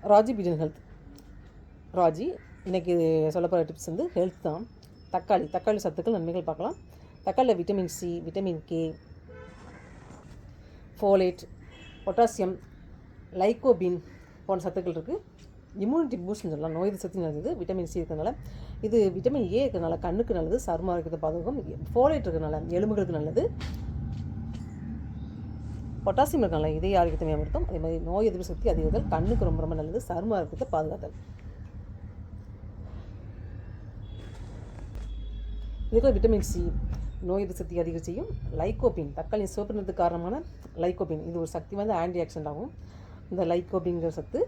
Raji பீடன் health. Raji இன்றைக்கி சொல்லப்போகிற tips வந்து health தான். தக்காளி சத்துக்கள் நன்மைகள் பார்க்கலாம். தக்காளியில் vitamin C, vitamin K, folate, potassium, lycopene போன்ற சத்துக்கள் இருக்குது. இம்யூனிட்டி பூஸ்ட்னு சொல்லலாம். நோய் எதிர்ப்பு சக்தி நல்லது. விட்டமின் சி இருக்கிறதுனால. இது விட்டமின் ஏ இருக்கிறதுனால கண்ணுக்கு நல்லது, சரும ஆரோக்கியத்தை பாதுகாக்கும். ஃபோலேட் இருக்கிறதுனால எலும்புகளுக்கு நல்லது. பொட்டாசியம் இருக்கிறனால இதய ஆரோக்கியத்தை மேம்படுத்தும். அதே மாதிரி நோய் எதிர்ப்பு சக்தி அதிகரித்தல், கண்ணுக்கு ரொம்ப ரொம்ப நல்லது, சரும ஆரோக்கியத்தை பாதுகாத்தல். இதுக்கு விட்டமின் சி நோய் எதிர்ப்பு சக்தி அதிகம் செய்யும். லைக்கோபின் தக்காளி சிவப்பு நிறத்துக்கு காரணமான லைக்கோபின் இது ஒரு சக்தி வந்து ஆன்டி ஆக்சிடென்ட் ஆகும். இந்த லைக்கோபின்கிற சத்து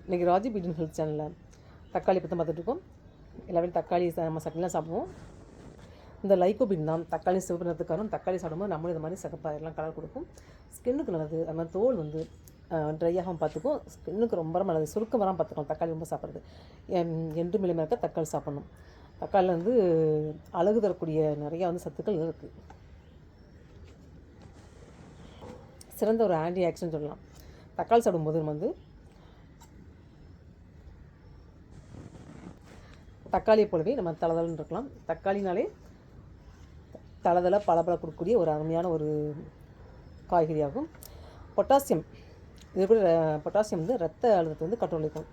இன்றைக்கி ராஜி பீடன் ஹெல்த் சேனலில் தக்காளி பற்றி பார்த்துட்ருக்கோம். எல்லாமே தக்காளி நம்ம சட்னிலாம் சாப்பிடுவோம். இந்த லைக்கோபின் தான் தக்காளி சிவப்பு நிறத்துக்காரும். தக்காளி சாப்பிடும்போது நம்மளும் இந்த மாதிரி சிகப்பாக எல்லாம் கலர் கொடுக்கும். ஸ்கின்னுக்கு நல்லது. அது மாதிரி தோல் வந்து ட்ரை ஆகாமல் பார்த்துக்கும். ஸ்கின்னுக்கு ரொம்ப ரொம்ப நல்லது. சுருக்கம் வராமல் பார்த்துக்கணும் தக்காளி ரொம்ப சாப்பிட்றது. என்று மிளமை இருக்க தக்காளி சாப்பிட்ணும். தக்காளியில் வந்து அழகு தரக்கூடிய நிறையா வந்து சத்துக்கள் இருக்குது. சிறந்த ஒரு ஆன்டி ஆக்சிடென்ட் சொல்லலாம். தக்காளி சாப்பிடும்போது நம்ம வந்து தக்காளியை போலவே நம்ம தளதளன்னு இருக்கலாம். தக்காளினாலே தளதள பளபள கொடுக்கக்கூடிய ஒரு அருமையான ஒரு காய்கறியாகும். பொட்டாசியம் இது கூட பொட்டாசியம் வந்து ரத்த அழுத்தத்தை வந்து கண்ட்ரோல் இருக்கும்.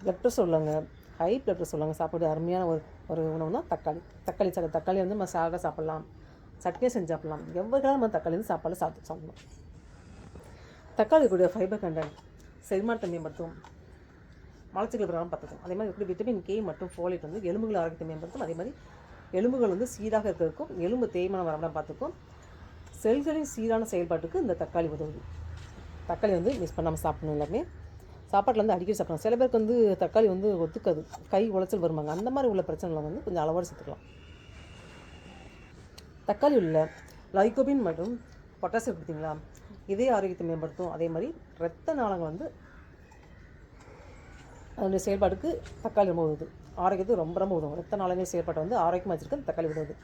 பிளட் ப்ரெஷர் உள்ளவங்க, ஹை பிளட் ப்ரெஷர் உள்ளவங்க சாப்பிட்ற அருமையான ஒரு உணவுனா தக்காளி வந்து நம்ம சாப்பிட சாப்பிட்லாம், சட்னியை செஞ்சு சாப்பிட்லாம். எவ்வளோ நம்ம தக்காளி வந்து சாப்பிடணும். தக்காளி கூடிய ஃபைபர் கண்டென்ட் செரிமானத்தை மேம்படுத்தும், மலச்சிக்கல் பிரகாரம் பார்த்துக்கும். அதே மாதிரி எப்படி விட்டமின் கே மற்றும் ஃபோலேட் வந்து எலும்புகள் ஆரோக்கியத்தை மேம்படுத்தும். அதே மாதிரி எலும்புகள் வந்து சீராக இருக்கிறதுக்கும் எலும்பு தேய்மானம் வராமல் பார்த்துக்கும். செல்களின் சீரான செயல்பாட்டுக்கு இந்த தக்காளி உதவுது. தக்காளி வந்து மிஸ் பண்ணாமல் சாப்பிடணும். எல்லாமே சாப்பாட்டில் வந்து அடிக்கடி சாப்பிடணும். சில பேருக்கு வந்து தக்காளி வந்து ஒத்துக்காது, கை உளைச்சல் வருவாங்க. அந்த மாதிரி உள்ள பிரச்சனைகளை வந்து கொஞ்சம் அளவோடு சேர்த்துக்கலாம். தக்காளி உள்ள லைக்கோபின் மற்றும் பொட்டாசியம் பார்த்தீங்களா, இதய ஆரோக்கியத்தை மேம்படுத்தும். அதே மாதிரி இரத்த நாளங்கள் வந்து அதனுடைய செயல்பாட்டுக்கு தக்காளி ரொம்ப உதவுது. ஆரோக்கியத்துக்கு ரொம்ப ரொம்ப உதவும். இரத்த நாளங்கள் செயல்பாட்டை வந்து ஆரோக்கியமாக வச்சுருக்க தக்காளி உதவுது.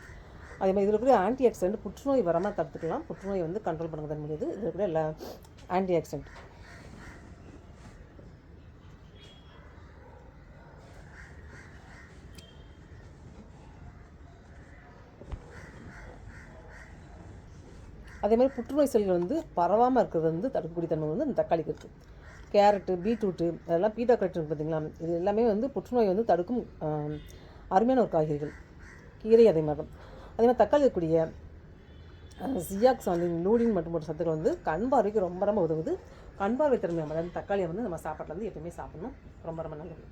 அதே மாதிரி இதில் கூட ஆன்டி ஆக்சிடென்ட் புற்றுநோய் வராமல் தடுத்துக்கலாம். புற்றுநோய் வந்து கண்ட்ரோல் பண்ணுறது முடியுது. இதில் கூட இல்லை ஆன்டி ஆக்சிடென்ட். அதே மாதிரி புற்றுநோய் செல்கள் வந்து பரவாமல் இருக்கிறது வந்து தடுக்கக்கூடிய தன்மை வந்து இந்த தக்காளிக்கு இருக்குது. கேரட்டு, பீட்ரூட்டு அதெல்லாம் பீட்டா கரெக்ட் பார்த்தீங்களா, இது எல்லாமே வந்து புற்றுநோய் வந்து தடுக்கும் அருமையான ஒரு காய்கறிகள். கீரை அதே மாதிரி தான். அதே மாதிரி தக்காளி இருக்கக்கூடிய ஜியாக்சாலின், லூடின் மற்றும் ஒரு சத்துக்கள் வந்து கண் பார்வைக்கு ரொம்ப ரொம்ப உதவுது. கண் பார்வை திறமை அதாவது தக்காளியை வந்து நம்ம சாப்பாட்டில் வந்து எப்பவுமே சாப்பிடணும். ரொம்ப ரொம்ப நல்லது.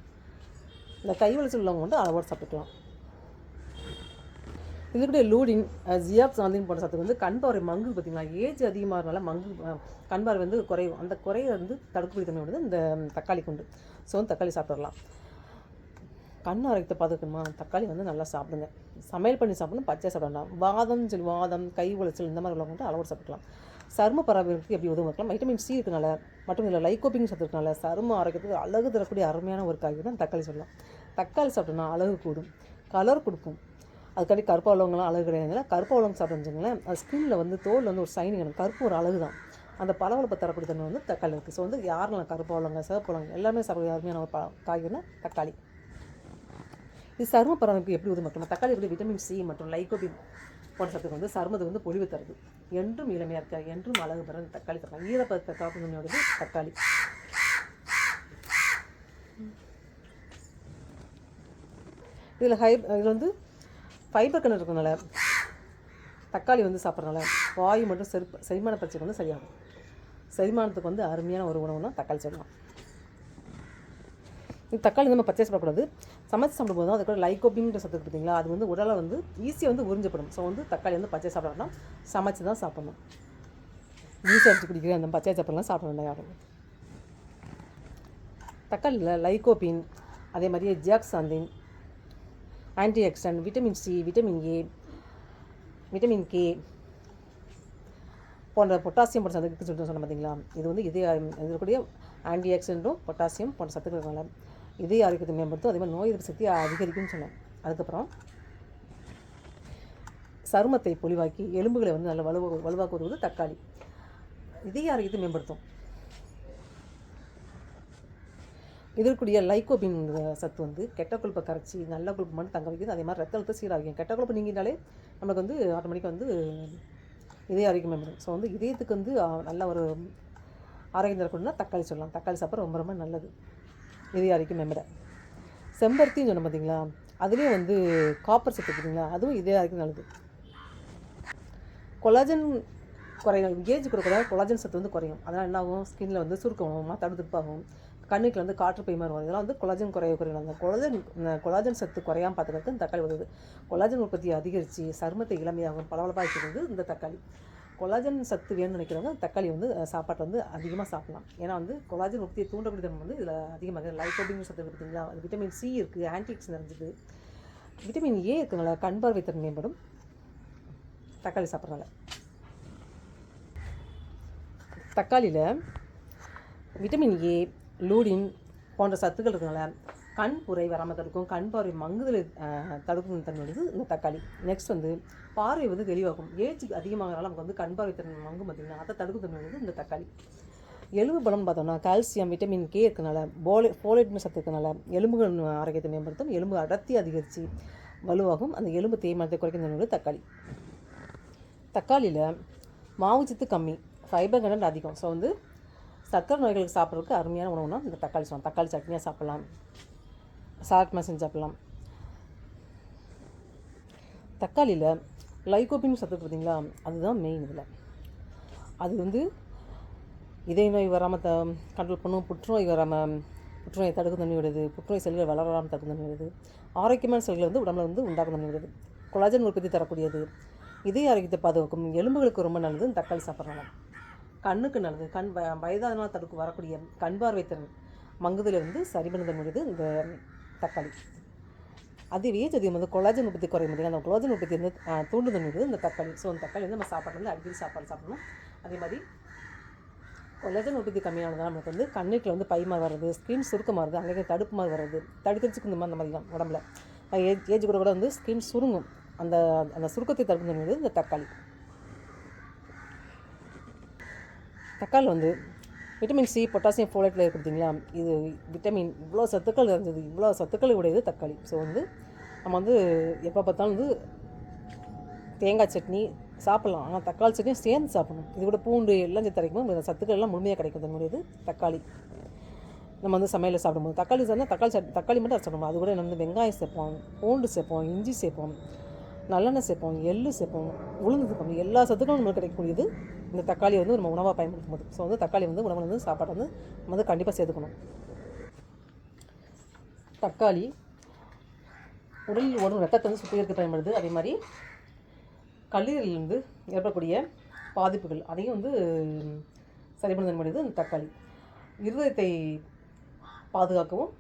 இந்த கை வலிச்சல் உள்ளவங்க வந்து அளவோடு சாப்பிட்டுக்கலாம். இதுக்கூடிய லூடின், ஜியாக்சாலின் போன்ற சத்துக்கள் வந்து கண் பார்வை மங்கு பார்த்திங்களா, ஏஜ் அதிகமாகறதுனால கண் பார்வை வந்து குறையும். அந்த குறையை வந்து தடுக்கக்கூடிய தன்மை வந்து இந்த தக்காளி கொண்டு. ஸோ வந்து தக்காளி சாப்பிட்றலாம். கண் ஆரோக்கியத்தை பார்த்துக்கணுமா, தக்காளி வந்து நல்லா சாப்பிடுங்க. சமையல் பண்ணி சாப்பிடணும், பச்சை சாப்பிடலாம். வாதம், கை உளைச்சல் இந்த மாதிரி உள்ளவங்க வந்து அளவோடு சாப்பிட்டுக்கலாம். சரும பராமரிப்புக்கு எப்படி உதவும் இருக்கலாம். வைட்டமின் சி இருக்கனால மற்றும் இதில் லைக்கோபின் சத்து இருக்கனால சரும ஆரோக்கியத்துக்கு அழகு தரக்கூடிய அருமையான ஒரு காய்கறி தான் தக்காளி சொல்லலாம். தக்காளி சாப்பிட்டோம்னா அழகு கூடும், கலர் கொடுக்கும். அதுக்காண்டி கருப்பாக உள்ளவங்களாம் அழகு கிடையாதுங்களா. கருப்பாக உள்ளவங்க சாப்பிட்டுங்களேன், அது ஸ்கின்னில் வந்து தோல் வந்து ஒரு சைனிங் எனக்கு கருப்பு ஒரு அழகு தான். அந்த பளபளப்பை தரக்கூடிய தன்மை வந்து தக்காளி இருக்குது. ஸோ வந்து யாரெல்லாம் கருப்பாக உள்ளவங்க, சிவப்பு உள்ளவங்க எல்லாமே சாப்பிட அருமையான ஒரு காய்கறினா தக்காளி. இது சரும பராமரிப்பு எப்படி உதவும் மட்டும் தக்காளி எப்படி விட்டமின் சி மற்றும் லைக்கோபின் போன்ற சத்துக்கு வந்து சருமத்துக்கு வந்து பொலிவு தருது. என்றும் இளமையாக இருக்கா, என்றும் அழகு பெற தக்காளி தரலாம். ஈரப்பதத்தை காப்புனோடது தக்காளி. இதில் வந்து ஃபைபர் கண்டென்ட் இருக்கிறதுனால தக்காளி வந்து சாப்பிட்றதுனால வாயு மற்றும் செரிமான பிரச்சனை வந்து சரியாகும். செரிமானத்துக்கு வந்து அருமையான ஒரு உணவுனா தக்காளி சொல்லலாம். இந்த தக்காளி நம்ம பச்சை சாப்பிடக்கூடாது. சமைச்சு சாப்பிடும்போது தான் அதுக்கு லைக்கோபின்ற சத்து பார்த்தீங்களா, அது வந்து உடலை வந்து ஈஸியாக வந்து உறிஞ்சப்படும். ஸோ வந்து தக்காளி வந்து பச்சை சாப்பிடலாம், சமைச்சு தான் சாப்பிடணும். ஜூஸ் அடிச்சு குடிக்கிற அந்த பச்சை சாப்பிடலாம் சாப்பிட வேண்டாம் யாரும். தக்காளியில் லைக்கோபின், அதே மாதிரியே zeaxanthin, antioxidant, vitamin C, vitamin A, vitamin K போன்ற பொட்டாசியம் போன்ற சத்துக்கள் சொல்லிட்டு சொன்ன பார்த்தீங்களா, இது வந்து இதற்குரிய ஆன்டி ஆக்சிடென்ட்டும் பொட்டாசியம் போன்ற சத்துக்கள் இருக்கனால இதய ஆரோக்கியத்தை மேம்படுத்தும். அதே மாதிரி நோய் எதிர்ப்பு சக்தியை அதிகரிக்கும்னு சொன்னேன். அதுக்கப்புறம் சருமத்தை பொலிவாக்கி எலும்புகளை வந்து நல்ல வலுவாக்குவது தக்காளி. இதய ஆரோக்கியத்தை மேம்படுத்தும். இதற்குரிய லைக்கோபின் சத்து வந்து கெட்ட கொழுப்பை கரைச்சி நல்ல கொழுப்பு மட்டும் தங்க வைக்குது. அதே மாதிரி ரத்த அழுத்தம் சீராகும். கெட்ட கொழுப்பு நீங்கிட்டாலே நம்மளுக்கு வந்து ஆட்டோமேட்டிக்காக வந்து இதய ஆரோக்கியம் மேம்படும். ஸோ வந்து இதயத்துக்கு வந்து நல்ல ஒரு ஆரோக்கியம் தரக்கூடியனா தக்காளி சொல்லலாம். தக்காளி சாப்பிட்ற ரொம்ப ரொம்ப நல்லது, இதய ஆரோக்கியம் மேம்பட. செம்பருத்தின்னு சொன்ன பார்த்தீங்களா, அதுலேயும் வந்து காப்பர் சத்து பார்த்தீங்களா, அதுவும் இதய ஆரோக்கியம் நல்லது. கொலாஜன் குறையும், ஏஜ் கூட கொலாஜன் சத்து வந்து குறையும். அதனால் என்ன ஆகும், ஸ்கின்னில் வந்து சுருக்கம் தடுத்துப்பாகும், கண்ணுக்கு வந்து காற்று பை மாதிரி வரும். இதெல்லாம் வந்து கொலாஜன் குறையும். அந்த கொலாஜன் சத்து குறையாமல் பார்த்துக்கிறதுக்கு இந்த தக்காளி உதவுது. கொலாஜன் உற்பத்தியை அதிகரித்து சருமத்தை இளமையாகும், பளபளப்பாக வச்சுக்கிறது இந்த தக்காளி. கொலாஜன் சத்து வேணும்னு நினைக்கிறவங்க தக்காளி வந்து சாப்பாட்டை வந்து அதிகமாக சாப்பிடலாம். ஏன்னா வந்து கொலாஜன் உற்பத்தியை தூண்டக்கூடிய தன்மை வந்து இதில் அதிகமாக லைக்கோபின் சத்து பார்த்தீங்களா, அது விட்டமின் சி இருக்குது, ஆன்டிஆக்சிடென்ட் நிறைஞ்சது. விட்டமின் ஏ இருக்கிறனால கண் பார்வை திறன் மேம்படும் தக்காளி சாப்பிட்றனால. தக்காளியில் விட்டமின் ஏ, லூடின் போன்ற சத்துக்கள் இருக்கிறனால கண் புரை வராமல் தடுக்கும், கண் பார்வை மங்குதலை தடுக்கும் தன்மை வந்து இந்த தக்காளி. நெக்ஸ்ட் வந்து பார்வை வந்து தெளிவாகும். ஏஜ் அதிகமாகனால நமக்கு வந்து கண் பார்வை தன்மை மங்கும் பார்த்திங்கன்னா, அதை தடுக்கும் தன்மை வந்து இந்த தக்காளி. எலும்பு பலம்னு பார்த்தோம்னா கால்சியம், விட்டமின் கே இருக்கிறனால, ஃபோலேட்னு சத்து இருக்கிறனால எலும்புகள் ஆரோக்கியத்தை மேம்படுத்தும், எலும்பு அடர்த்தி அதிகரித்து வலுவாகும், அந்த எலும்பு தேய்மானத்தை குறைக்கும் தன்மை வந்து தக்காளி. தக்காளியில் மாவுச்சத்து கம்மி, ஃபைபர் கண்டென்ட் அதிகம். ஸோ வந்து சர்க்கரை நோய்களுக்கு சாப்பிட்றதுக்கு அருமையான உணவுனா இந்த தக்காளி சொல்லலாம். தக்காளி சட்னியாக சாப்பிட்லாம், சால்ட் மாதிரி செஞ்சு சாப்பிட்லாம். தக்காளியில் லைக்கோபின் சத்து பார்த்தீங்களா, அதுதான் மெயின். இதில் அது வந்து இதய நோய் வராமல் கண்ட்ரோல் பண்ணும், புற்றுநோய் வராமல் புற்றுநோயை தடுக்கும் தன்மை விடுது, புற்றுநோய் செல்கள் வளராமல் தடுக்கும் தன்மை விடுது, ஆரோக்கியமான செல்களை வந்து உடம்புல வந்து உண்டாக்கும் தன்மை விடுது, கொலாஜன் உற்பத்தி தரக்கூடியது, இதய ஆரோக்கியத்தை பாதுகாக்கும், எலும்புகளுக்கு ரொம்ப நல்லது இந்த தக்காளி சாப்பிட்றாங்க. கண்ணுக்கு நல்லது, வயதானால் தடுக்க வரக்கூடிய கண் பார்வை திறன் மங்குதலை வந்து சரி பண்ண முடியுது இந்த தக்காளி. அது ஏஜ் அதிகம் வந்து கொலாஜன் உற்பத்தி குறையும் முடியும், அந்த கொலாஜன் உற்பத்தி வந்து தூண்டுதல் முடியுது இந்த தக்காளி. ஸோ அந்த தக்காளி வந்து நம்ம சாப்பாடு வந்து அடிக்கடி சாப்பாடு சாப்பிடணும். அதே மாதிரி கொலாஜன் உற்பத்தி கம்மியானதான் நம்மளுக்கு வந்து கண்ணுக்கு வந்து பை மாதிரி வர்றது, ஸ்கின் சுருக்கமாக வருது, அங்கே தடுப்பு மாதிரி வர்றது, தடுக்கிறதுக்கு இந்த மாதிரி தான் உடம்புல ஏஜ் கூட வந்து ஸ்கின் சுருங்கும், அந்த அந்த சுருக்கத்தை தடுப்பு முடியுது இந்த தக்காளி. தக்காளி வந்து விட்டமின் சி, பொட்டாசியம், ஃபோலேட்டில் இருக்கிறீங்களா, இது விட்டமின் இவ்வளோ சத்துக்கள் இருந்தது, இவ்வளோ சத்துக்கள் உடையது தக்காளி. ஸோ வந்து நம்ம வந்து எப்போ பார்த்தாலும் வந்து தேங்காய் சட்னி சாப்பிட்லாம், ஆனால் தக்காளி சட்னியும் சேர்ந்து சாப்பிடணும். இது கூட பூண்டு எல்லாம் சேர்த்து அரைக்கும்போது சத்துக்கள் எல்லாம் முழுமையாக கிடைக்கும். தன்னுடையது தக்காளி. நம்ம வந்து சமையலில் சாப்பிடும்போது தக்காளி சேர்ந்தால் தக்காளி மட்டும் சாப்பிடுவோம். அது கூட நம்ம வந்து வெங்காயம் சேர்ப்போம், பூண்டு சேர்ப்போம், இஞ்சி சேர்ப்போம், நல்லெண்ணெய் சேர்ப்போம், எள்ளு சேர்ப்போம், உளுந்து சேர்ப்போம். எல்லா சத்துக்களும் நம்மளுக்கு கிடைக்கக்கூடியது இந்த தக்காளி வந்து நம்ம உணவாக பயன்படுத்தும் போது. ஸோ வந்து தக்காளி வந்து உணவில் வந்து சாப்பாடு வந்து நம்ம வந்து கண்டிப்பாக சேர்த்துக்கணும். தக்காளி உடலில் ஓடும் ரத்தத்தை வந்து சுத்திகரிக்க பயன்படுது. அதே மாதிரி கல்லீரலிருந்து ஏற்படக்கூடிய பாதிப்புகள் அதையும் வந்து சரி பண்ண முடியுது இந்த தக்காளி. இருதயத்தை பாதுகாக்கவும்,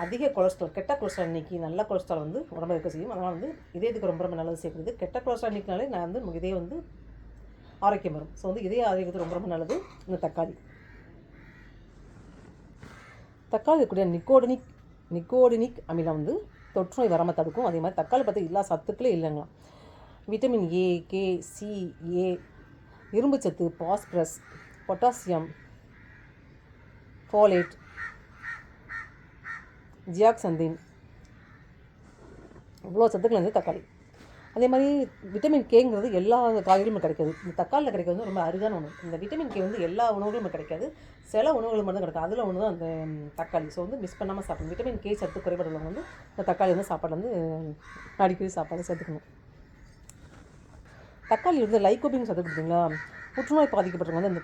அதிக கொலஸ்ட்ரால், கெட்ட கொலஸ்ட்ரால் நீக்கி நல்ல கொலஸ்ட்ரால் வந்து உடம்புல இருக்க செய்யும். அதனால் வந்து இதயத்துக்கு ரொம்ப ரொம்ப நல்லது சேர்க்குறது. கெட்ட கொலஸ்ட்ரால் நீக்கினாலே நான் வந்து நமக்கு இதயம் வந்து ஆரோக்கியம் வரும். ஸோ வந்து இதய ஆரோக்கியத்துக்கு ரொம்ப ரொம்ப நல்லது இந்த தக்காளி. தக்காளி இருக்கக்கூடிய நிக்கோடினிக் அமிலம் வந்து தொற்றுநோய் வராமல் தடுக்கும். அதே மாதிரி தக்காளி பார்த்து எல்லா சத்துக்களே இல்லைங்களா, விட்டமின் ஏ, கே, சி, ஏ, இரும்புச்சத்து, பாஸ்பரஸ், பொட்டாசியம், ஃபோலேட், ஜியாக்சந்தின், இவ்வளோ சத்துக்கள் வந்து தக்காளி. அதே மாதிரி விட்டமின் கேங்கிறது எல்லா காய்கறிகளும் கிடைக்காது. இந்த தக்காளியில் கிடைக்கிறது வந்து ரொம்ப அரிதான உணவு. இந்த விட்டமின் கே வந்து எல்லா உணவுகளும் கிடைக்காது, சில உணவுகள் மட்டும் கிடைக்கும். அதில் ஒன்று தான் அந்த தக்காளி. ஸோ வந்து மிஸ் பண்ணாமல் சாப்பிடணும். விட்டமின் கே சத்து குறைபாடுள்ளவங்க வந்து இந்த தக்காளி வந்து சாப்பாடு வந்து அடிக்கடி சாப்பாடு சேர்த்துக்கணும். தக்காளி வந்து லைக்கோபின் சத்து கொடுத்தீங்களா, புற்றுநோய் பாதிக்கப்பட்டவங்க வந்து இந்த